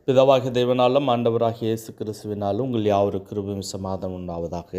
பிதாவாகிய தேவனாலும் ஆண்டவராகிய இயேசு கிறிஸ்துவினாலும் உங்கள் யாவருக்கு கிருபையும் சமாதானம் உண்டாவதாக.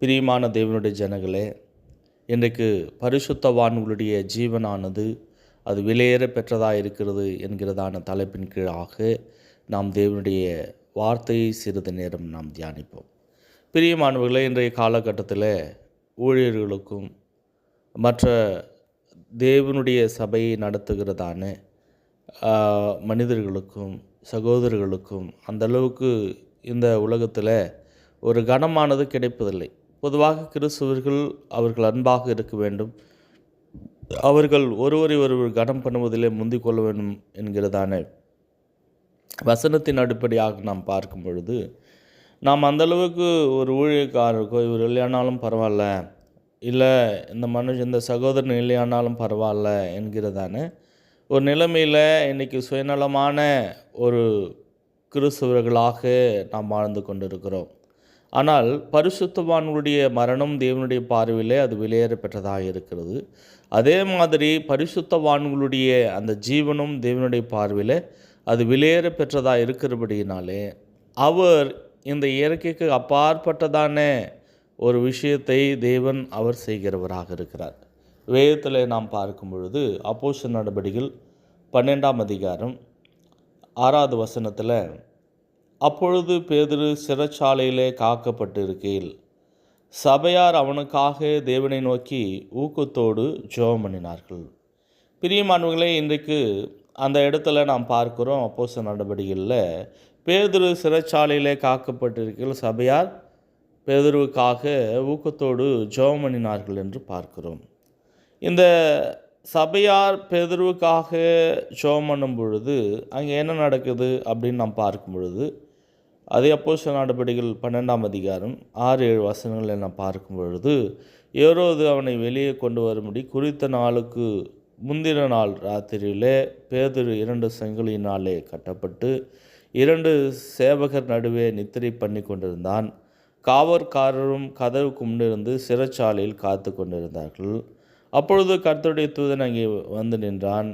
பிரியமான தேவனுடைய ஜனங்களே, இன்றைக்கு பரிசுத்தவான்களுடைய ஜீவனானது அது விலையேற பெற்றதாக இருக்கிறது என்கிறதான தலைப்பின் கீழாக நாம் தேவனுடைய வார்த்தையை சிறிது நேரம் நாம் தியானிப்போம். பிரியமானவர்களே, இன்றைய காலகட்டத்தில் ஊழியர்களுக்கும் மற்ற தேவனுடைய சபையை நடத்துகிறதான மனிதர்களுக்கும் சகோதரர்களுக்கும் அந்தளவுக்கு இந்த உலகத்தில் ஒரு கனமானது கிடைப்பதில்லை. பொதுவாக கிறிஸ்தவர்கள் அவர்கள் அன்பாக இருக்க வேண்டும், அவர்கள் ஒருவரை ஒருவர் கனம் பண்ணுவதிலே முந்திக் கொள்ள வேண்டும் என்கிறதான வசனத்தின் அடிப்படையாக நாம் பார்க்கும் பொழுது, நாம் அந்தளவுக்கு ஒரு ஊழியக்காரருக்கோ இவர் இல்லையானாலும் பரவாயில்ல, இல்லை இந்த சகோதரன் இல்லையானாலும் பரவாயில்ல என்கிறதான ஒரு நிலைமையில் இன்றைக்கி சுயநலமான ஒரு கிறிஸ்தவர்களாக நாம் வாழ்ந்து கொண்டிருக்கிறோம். ஆனால் பரிசுத்தவான்களுடைய மரணம் தேவனுடைய பார்வையிலே அது விலையேற பெற்றதாக இருக்கிறது. அதே மாதிரி பரிசுத்தவான்களுடைய அந்த ஜீவனும் தேவனுடைய பார்வையில் அது விலையேற பெற்றதாக இருக்கிறபடியினாலே அவர் இந்த இயற்கைக்கு அப்பாற்பட்டதான ஒரு விஷயத்தை தேவன் அவர் செய்கிறவராக இருக்கிறார். வேதத்தில் நாம் பார்க்கும் பொழுது அப்போஸ்தலர் நடபடிகள் 12ஆம் அதிகாரம் 6வது வசனத்தில், அப்பொழுது பேதுரு சிறைச்சாலையிலே காக்கப்பட்டிருக்கையில் சபையார் அவனுக்காக தேவனை நோக்கி ஊக்கத்தோடு ஜெபம் பண்ணினார்கள். பிரியமானவர்களே, இன்றைக்கு அந்த இடத்துல நாம் பார்க்குறோம், அப்போஸ்தலர் நடபடிகளில் பேதுரு சிறைச்சாலையிலே காக்கப்பட்டிருக்கையில் சபையார் பேதுருவுக்காக ஊக்கத்தோடு ஜெபம் பண்ணினார்கள் என்று பார்க்கிறோம். இந்த சபையார் பேதுருவுக்காக ஜெபம் பண்ணும் பொழுது அங்கே என்ன நடக்குது அப்படின்னு நாம் பார்க்கும் பொழுது, அதே அப்போஸ்தலர் நடபடிகள் 12ஆம் அதிகாரம் 6-7 வசனங்களை நாம் பார்க்கும் பொழுது, ஏரோது அவனை வெளியே கொண்டு வரும்படி குறித்த நாளுக்கு முந்தின நாள் ராத்திரியிலே பேதுரு 2 சங்கிலியினாலே கட்டப்பட்டு 2 சேவகர் நடுவே நித்திரை பண்ணி கொண்டிருந்தான். காவற்காரரும் கதவுக்கு முன்னிருந்து சிறைச்சாலையில் காத்து கொண்டிருந்தார்கள். அப்பொழுது கர்த்தருடைய தூதன் அங்கே வந்து நின்றான்.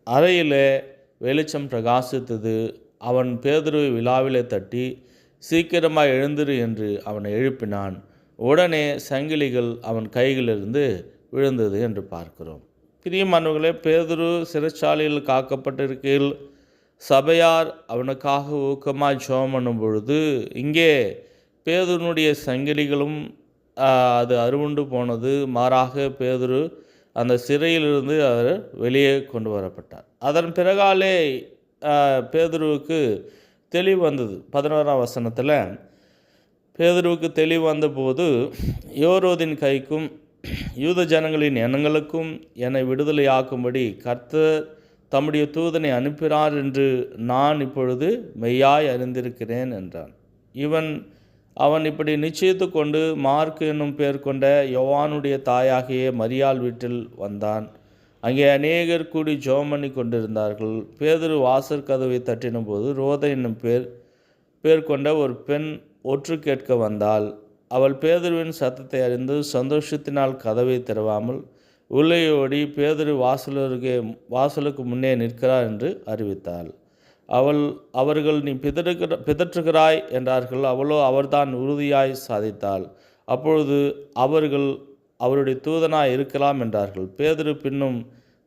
அறையிலே வெளிச்சம் பிரகாசித்தது. அவன் பேதுருவை விலாவிலே தட்டி, சீக்கிரமாக எழுந்திரு என்று அவனை எழுப்பினான். உடனே சங்கிலிகள் அவன் கைகளிலிருந்து விழுந்தது என்று பார்க்கிறோம். பிரியமானவர்களே, பேதுரு சிறைச்சாலையில் காக்கப்பட்டிருக்கையில் சபையார் அவனுக்காக ஊக்கமாக ஜெபம் பண்ணும் பொழுது, இங்கே பேதுருனுடைய சங்கிலிகளும் அது அறுவுண்டு போனது. மாறாக பேதுரு அந்த சிறையிலிருந்து அவர் வெளியே கொண்டு வரப்பட்டார். அதன் பிறகாலே பேதுருவுக்கு தெளிவு வந்தது. 11ஆம் வசனத்தில் பேதுருவுக்கு தெளிவு வந்தபோது, யோரோதின் கைக்கும் யூத ஜனங்களின் எண்ணங்களுக்கும் என்னை விடுதலையாக்கும்படி கர்த்தர் தம்முடைய தூதனை அனுப்பினார் என்று நான் இப்பொழுது மெய்யாய் அறிந்திருக்கிறேன் என்றான். அவன் இப்படி நிச்சயித்து கொண்டு மார்க் என்னும் பேர் கொண்ட யோவானுடைய தாயாகிய மரியாள் வீட்டில் வந்தான். அங்கே அநேகர் கூடி ஜெபம் பண்ணி கொண்டிருந்தார்கள். பேதுரு வாசற் கதவை தட்டின போது ரோதை என்னும் பேர் கொண்ட ஒரு பெண் ஒற்று கேட்க வந்தாள். அவள் பேதுருவின் சத்தத்தை அறிந்து சந்தோஷத்தினால் கதவை திறவாமல் உள்ளே ஓடி பேதுரு வாசலுக்கு முன்னே நிற்கிறார் என்று அறிவித்தாள். அவர்கள் நீ பிதற்றுகிறாய் என்றார்கள். அவளோ அவர்தான் உறுதியாய் சாதித்தாள். அப்பொழுது அவர்கள் அவருடைய தூதனாய் இருக்கலாம் என்றார்கள். பேதுரு பின்னும்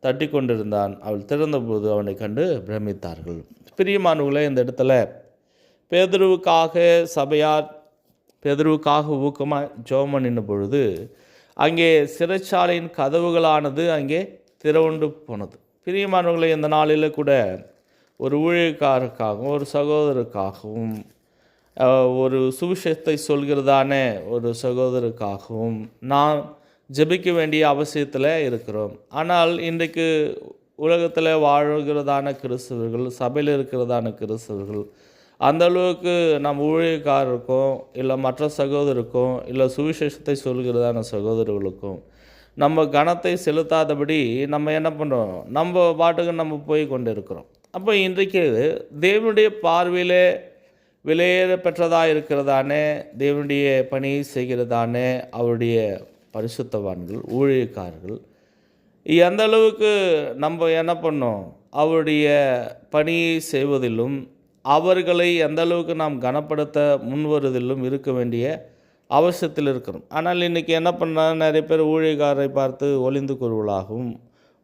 தட்டி கொண்டிருந்தான். அவள் திறந்தபோது அவனை கண்டு பிரமித்தார்கள். பிரியமானவர்களே, இந்த இடத்துல பேதுருவுக்காக சபையார் பேதுருவுக்காக ஊக்கமாக ஜெபம் பண்ணின பொழுது அங்கே சிறைச்சாலையின் கதவுகளானது அங்கே திறவுண்டு போனது. பிரியமானவர்களே, இந்த நாளில் கூட ஒரு ஊழியக்காரருக்காகவும் ஒரு சகோதரருக்காகவும் ஒரு சுவிசேஷத்தை சொல்கிறதான ஒரு சகோதரருக்காகவும் நாம் ஜெபிக்க வேண்டிய அவசியத்தில் இருக்கிறோம். ஆனால் இன்றைக்கு உலகத்தில் வாழ்கிறதான கிறிஸ்தவர்கள், சபையில் இருக்கிறதான கிறிஸ்தவர்கள் அந்த அளவுக்கு நம்ம ஊழியக்காரருக்கும் இல்லை மற்ற சகோதரருக்கும் இல்லை சுவிசேஷத்தை சொல்கிறதான சகோதரர்களுக்கும் நம்ம கனத்தை செலுத்தாதபடி நம்ம என்ன பண்ணுறோம், நம்ம பாட்டுக்கு நம்ம போய் கொண்டு இருக்கிறோம். அப்போ இன்றைக்கு தேவனுடைய பார்வையிலே விலையேற பெற்றதாக இருக்கிறதானே தேவனுடைய பணி செய்கிறதானே அவருடைய பரிசுத்தவான்கள் ஊழியக்காரர்கள் எந்த அளவுக்கு நம்ம என்ன பண்ணோம், அவருடைய பணியை செய்வதிலும் அவர்களை எந்த அளவுக்கு நாம் கனப்படுத்த முன்வருவதிலும் இருக்க வேண்டிய அவசியத்தில் இருக்கிறோம். ஆனால் இன்றைக்கி என்ன பண்ணால் நிறைய பேர் ஊழியக்காரரை பார்த்து ஒளிந்து கூறுவலாகவும்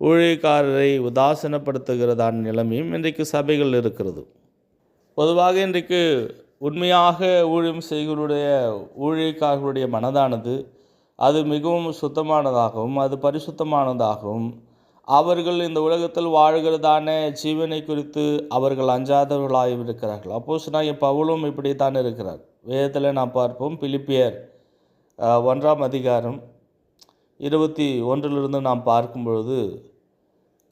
ஊழியக்காரரை உதாசீனப்படுத்துகிறதான நிலைமையும் இன்றைக்கு சபைகள் இருக்கிறது. பொதுவாக இன்றைக்கு உண்மையாக ஊழியம் செய்களுடைய ஊழியக்காரர்களுடைய மனதானது அது மிகவும் சுத்தமானதாகவும் அது பரிசுத்தமானதாகவும் அவர்கள் இந்த உலகத்தில் வாழ்கிறதான ஜீவனை குறித்து அவர்கள் அஞ்சாதவர்களாக இருக்கிறார்கள். அப்போஸ்தலனாகிய பவுலும் இப்படித்தான் இருக்கிறார். வேதத்தில் நாம் பார்ப்போம். பிலிப்பியர் 1ஆம் அதிகாரம் 21 நாம் பார்க்கும் பொழுது,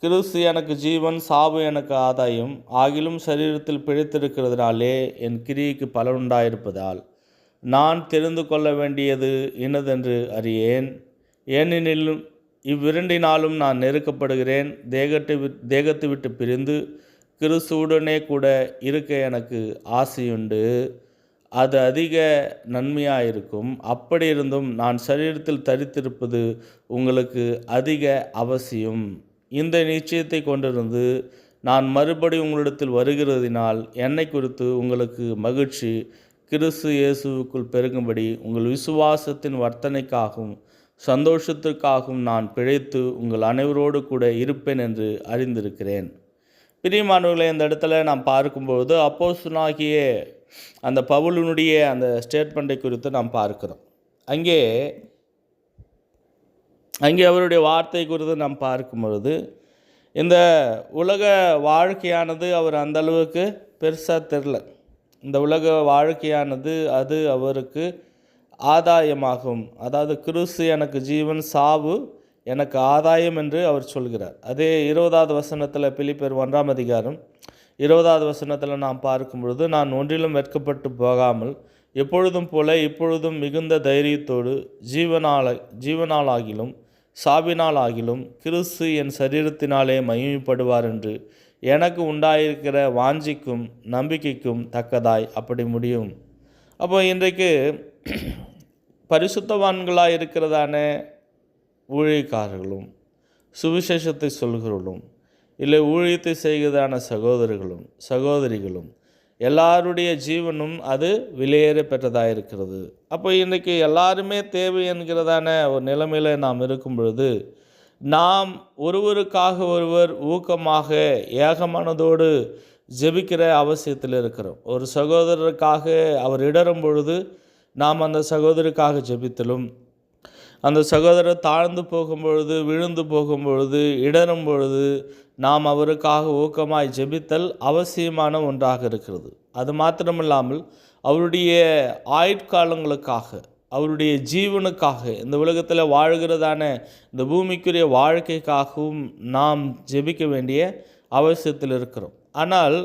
கிறிஸ்து எனக்கு ஜீவன், சாவு எனக்கு ஆதாயம், ஆகிலும் சரீரத்தில் பிழைத்திருக்கிறதுனாலே என் கிரியைக்கு பலனுண்டாயிருப்பதால் நான் தெரிந்து கொள்ள வேண்டியது இன்னதென்று அறியேன். ஏனெனில் இவ்விரண்டினாலும் நான் நெருக்கப்படுகிறேன். தேகத்தை விட்டு பிரிந்து கிறிஸ்துவுடனே கூட இருக்க எனக்கு ஆசையுண்டு. அது அதிக நன்மையாயிருக்கும். அப்படி இருந்தும் நான் சரீரத்தில் தரித்திருப்பது உங்களுக்கு அதிக அவசியம். இந்த நிச்சயத்தை கொண்டிருந்து நான் மறுபடி உங்களிடத்தில் வருகிறதினால் என்னை குறித்து உங்களுக்கு மகிழ்ச்சி கிறிஸ்து இயேசுவுக்குள் பெருகும்படி உங்கள் விசுவாசத்தின் வர்த்தனைக்காகவும் சந்தோஷத்திற்காகவும் நான் பிழைத்து உங்கள் அனைவரோடு கூட இருப்பேன் என்று அறிந்திருக்கிறேன். பிரியமானவர்களை, இந்த இடத்துல நாம் பார்க்கும்பொழுது அப்போஸ்தலனாகிய அந்த பவுலினுடைய அந்த ஸ்டேட்மெண்ட்டை குறித்து நாம் பார்க்கிறோம். அங்கே அவருடைய வார்த்தை குறித்து நாம் பார்க்கும்பொழுது இந்த உலக வாழ்க்கையானது அவர் அந்த அளவுக்கு பெருசாக தெரில. இந்த உலக வாழ்க்கையானது அது அவருக்கு ஆதாயமாகும். அதாவது கிறிஸ்து எனக்கு ஜீவன், சாவு எனக்கு ஆதாயம் என்று அவர் சொல்கிறார். அதே 20வது வசனத்தில் பிலிப்பியர் 1ஆம் அதிகாரம் 20வது வசனத்தில் நாம் பார்க்கும் பொழுது, நான் ஒன்றிலும் வெட்கப்பட்டு போகாமல் எப்பொழுதும் போல இப்பொழுதும் மிகுந்த தைரியத்தோடு ஜீவனாலாகிலும் சாவினாலாகிலும் கிறிஸ்து என் சரீரத்தினாலே மகிமைப்படுவார் என்று எனக்கு உண்டாயிருக்கிற வாஞ்சிக்கும் நம்பிக்கைக்கும் தக்கதாய் அப்படி முடியும். அப்போ இன்றைக்கு பரிசுத்தவான்களாக இருக்கிறதான ஊழியக்காரர்களும் சுவிசேஷத்தை சொல்கிறவர்களும் இல்லை ஊழியத்தை செய்கிறதான சகோதரிகளும் எல்லாருடைய ஜீவனும் அது விலையேற பெற்றதாக இருக்கிறது. அப்போ இன்றைக்கி எல்லாருமே தேவை என்கிறதான ஒரு நிலைமையில் நாம் இருக்கும் பொழுது நாம் ஒருவருக்காக ஒருவர் ஊக்கமாக ஏகமானதோடு ஜெபிக்கிற அவசியத்தில் இருக்கிறோம். ஒரு சகோதரருக்காக அவர் இடரும் பொழுது நாம் அந்த சகோதரருக்காக ஜெபித்தலும், அந்த சகோதரர் தாழ்ந்து போகும்பொழுது விழுந்து போகும்பொழுது இடரும் பொழுது நாம் அவருக்காக ஊக்கமாய் ஜெபித்தல் அவசியமான ஒன்றாக இருக்கிறது. அது மாத்திரமில்லாமல் அவருடைய ஆயுட்காலங்களுக்காக அவருடைய ஜீவனுக்காக இந்த உலகத்தில் வாழ்கிறதான இந்த பூமிக்குரிய வாழ்க்கைக்காகவும் நாம் ஜெபிக்க வேண்டிய அவசியத்தில் இருக்கிறோம். ஆனால்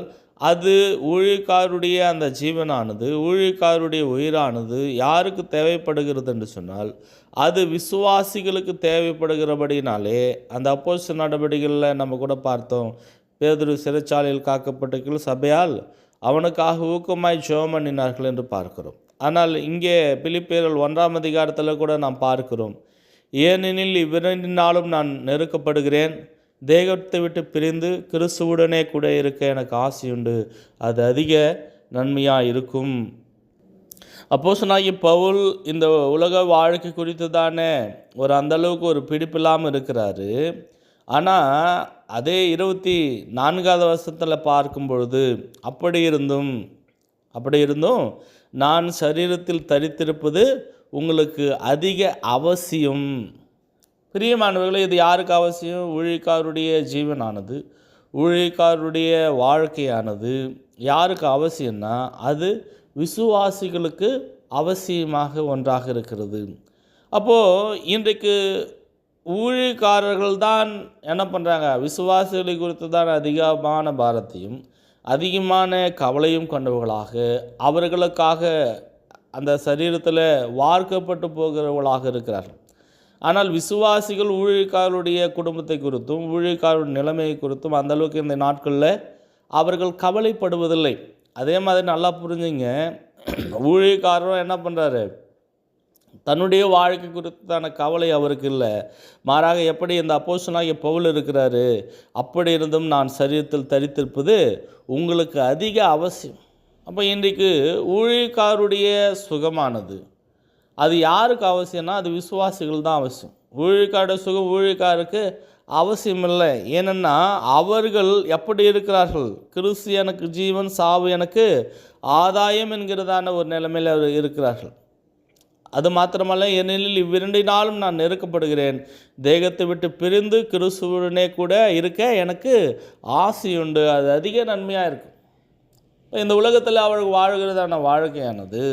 அது ஊழியக்காருடைய அந்த ஜீவனானது ஊழியக்காருடைய உயிரானது யாருக்கு தேவைப்படுகிறது என்று சொன்னால் அது விசுவாசிகளுக்கு தேவைப்படுகிறபடினாலே அந்த அப்போஸ்தலர் நடவடிக்கைகளில் நம்ம கூட பார்த்தோம். பேதுரு சிறைச்சாலையில் காக்கப்பட்ட சபையால் அவனுக்காக ஊக்கமாய் ஜெபம் பண்ணினார்கள் என்று பார்க்கிறோம். ஆனால் இங்கே பிலிப்பியர் 1ஆம் அதிகாரத்தில் கூட நாம் பார்க்கிறோம், ஏனெனில் இவ்விரண்டினாலும் நான் நெருக்கப்படுகிறேன். தேகத்தை விட்டு பிரிந்து கிறிஸ்துவுடனே கூட இருக்க எனக்கு ஆசையுண்டு. அது அதிக நன்மையாக இருக்கும். அப்போஸ்தலனாகிய பவுல் இந்த உலக வாழ்க்கை குறித்து தானே அந்தளவுக்கு ஒரு பிடிப்பில்லாமல் இருக்கிறாரு. ஆனால் அதே 24வது வசனத்தில் பார்க்கும் பொழுது அப்படி இருந்தும் நான் சரீரத்தில் தரித்திருப்பது உங்களுக்கு அதிக அவசியம். பிரியமானவர்களே, இது யாருக்கு அவசியம்? ஊழியக்காருடைய ஜீவனானது ஊழியக்காருடைய வாழ்க்கையானது யாருக்கு அவசியம்னா அது விசுவாசிகளுக்கு அவசியமாக ஒன்றாக இருக்கிறது. அப்போது இன்றைக்கு ஊழியக்காரர்கள் தான் என்ன பண்ணுறாங்க? விசுவாசிகளை குறித்து தான் அதிகமான பாரத்தையும் அதிகமான கவலையும் கொண்டவர்களாக அவர்களுக்காக அந்த சரீரத்தில் வார்க்கப்பட்டு போகிறவர்களாக இருக்கிறார்கள். ஆனால் விசுவாசிகள் ஊழியக்காரருடைய குடும்பத்தை குறித்தும் ஊழியக்காரருடைய நிலைமையை குறித்தும் அந்தளவுக்கு இந்த நாட்களில் அவர்கள் கவலைப்படுவதில்லை. அதே மாதிரி நல்லா புரிஞ்சுங்க, ஊழியக்காரரும் என்ன பண்ணுறாரு? தன்னுடைய வாழ்க்கை குறித்தான கவலை அவருக்கு இல்லை. மாறாக எப்படி இந்த அப்போஸ்தலனாகிய பவுல் இருக்கிறாரு, அப்படி இருந்தும் நான் சரீரத்தில் தரித்திருப்பது உங்களுக்கு அதிக அவசியம். அப்போ இன்றைக்கு ஊழியக்காருடைய சுகமானது அது யாருக்கு அவசியம்னா அது விசுவாசிகள் தான் அவசியம். ஊழியக்காருடைய சுகம் ஊழியக்காருக்கு அவசியம் இல்லை. ஏனென்னா அவர்கள் எப்படி இருக்கிறார்கள், கிறிஸ்து எனக்கு ஜீவன், சாவு எனக்கு ஆதாயம் என்கிறதான ஒரு நிலைமையில் இருக்கிறார்கள். அது மாத்திரமல்ல, ஏனெனில் இவ்விரண்டினாலும் நான் நெருக்கப்படுகிறேன், தேகத்தை விட்டு பிரிந்து கிறிஸ்துவுடனே கூட இருக்க எனக்கு ஆசையுண்டு, அது அதிக நன்மையாக இருக்கும். இந்த உலகத்தில் அவர்கள் வாழ்கிறதான வாழ்க்கையானது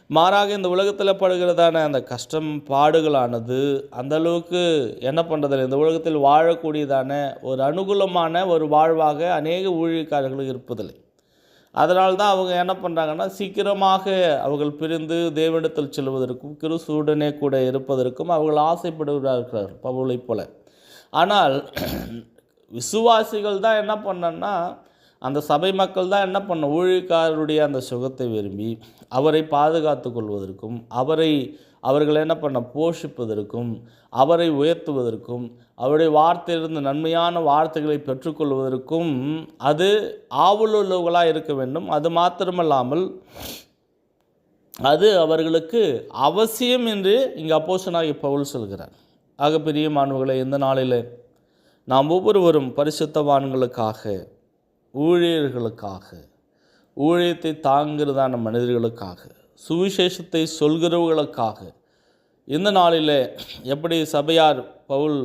மாறாக இந்த உலகத்தில் படுகிறதான அந்த கஷ்டம் பாடுகளானது அந்த அளவுக்கு என்ன பண்ணுறதில்லை. இந்த உலகத்தில் வாழக்கூடியதான ஒரு அனுகூலமான ஒரு வாழ்வாக அநேக ஊழியக்காரர்கள் இருப்பதில்லை. அதனால்தான் அவங்க என்ன பண்ணுறாங்கன்னா, சீக்கிரமாக அவர்கள் பிரிந்து தேவனிடத்தில் செல்வதற்கும் கிறிஸ்துவுடனே கூட இருப்பதற்கும் அவர்கள் ஆசைப்படுகிறார்கள் பவுலைப் போல. ஆனால் விசுவாசிகள் தான் என்ன பண்ணன்னா, அந்த சபை மக்கள் தான் என்ன பண்ண, ஊழியக்காரருடைய அந்த சுகத்தை விரும்பி அவரை பாதுகாத்து கொள்வதற்கும் அவர்கள் என்ன பண்ண போஷிப்பதற்கும் அவரை உயர்த்துவதற்கும் அவருடைய வார்த்தையிலிருந்து நன்மையான வார்த்தைகளை பெற்றுக்கொள்வதற்கும் அது ஆவலுள்ளவர்களாக இருக்க வேண்டும். அது மாத்திரமல்லாமல் அது அவர்களுக்கு அவசியம் என்று இங்கே அப்போஸ்தலனாகிய பவுல் சொல்கிறார். ஆக பிரியமானவர்களே, இந்த நாளில் நாம் ஒவ்வொருவரும் பரிசுத்தவான்களுக்காக, ஊழியர்களுக்காக, ஊழியத்தை தாங்கிறதான மனிதர்களுக்காக, சுவிசேஷத்தை சொல்கிறவர்களுக்காக இந்த நாளில் எப்படி சபையார் பவுல்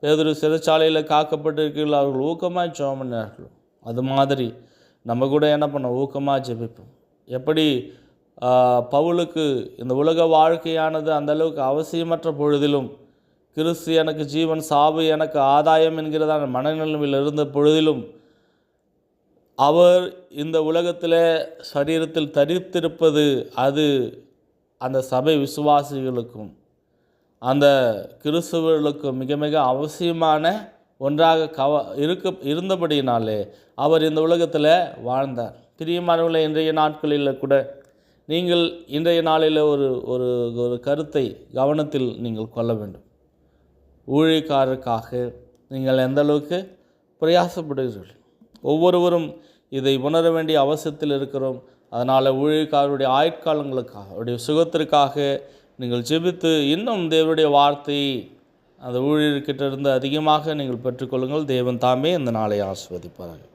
பேதுரு சிறைச்சாலையில் காக்கப்பட்டிருக்கிறீர்கள் அவர்கள் ஊக்கமாக ஜெபம் பண்ணார்கள், அது மாதிரி நம்ம கூட என்ன பண்ண ஊக்கமாக ஜெபிப்போம். எப்படி பவுலுக்கு இந்த உலக வாழ்க்கையானது அந்தளவுக்கு அவசியமற்ற பொழுதிலும் கிறிஸ்து எனக்கு ஜீவன், சாவு எனக்கு ஆதாயம் என்கிறதான மனநிலைமையில் இருந்த பொழுதிலும் அவர் இந்த உலகத்தில் சரீரத்தில் தரித்திருப்பது அது அந்த சபை விசுவாசிகளுக்கும் அந்த கிறிஸ்துவர்களுக்கும் மிக மிக அவசியமான ஒன்றாக இருந்தபடியினாலே அவர் இந்த உலகத்தில் வாழ்ந்தார். பிரியமானவர்களே, இன்றைய நாட்களில் கூட நீங்கள் இன்றைய நாளில் ஒரு ஒரு ஒரு கருத்தை கவனத்தில் நீங்கள் கொள்ள வேண்டும். ஊழியக்காரருக்காக நீங்கள் எந்த அளவுக்கு பிரயாசப்படுகிறீர்கள்? ஒவ்வொருவரும் இதை உணர வேண்டிய அவசியத்தில் இருக்கிறோம். அதனால் ஊழியக்காரருடைய ஆயுட்காலங்களுக்காக, அவருடைய சுகத்திற்காக நீங்கள் ஜெபித்து இன்னும் தேவனுடைய வார்த்தை அந்த ஊழியர்கிட்ட இருந்து அதிகமாக நீங்கள் பெற்றுக்கொள்ளுங்கள். தேவன் தாமே இந்த நாளை ஆசீர்வதிப்பார்கள்.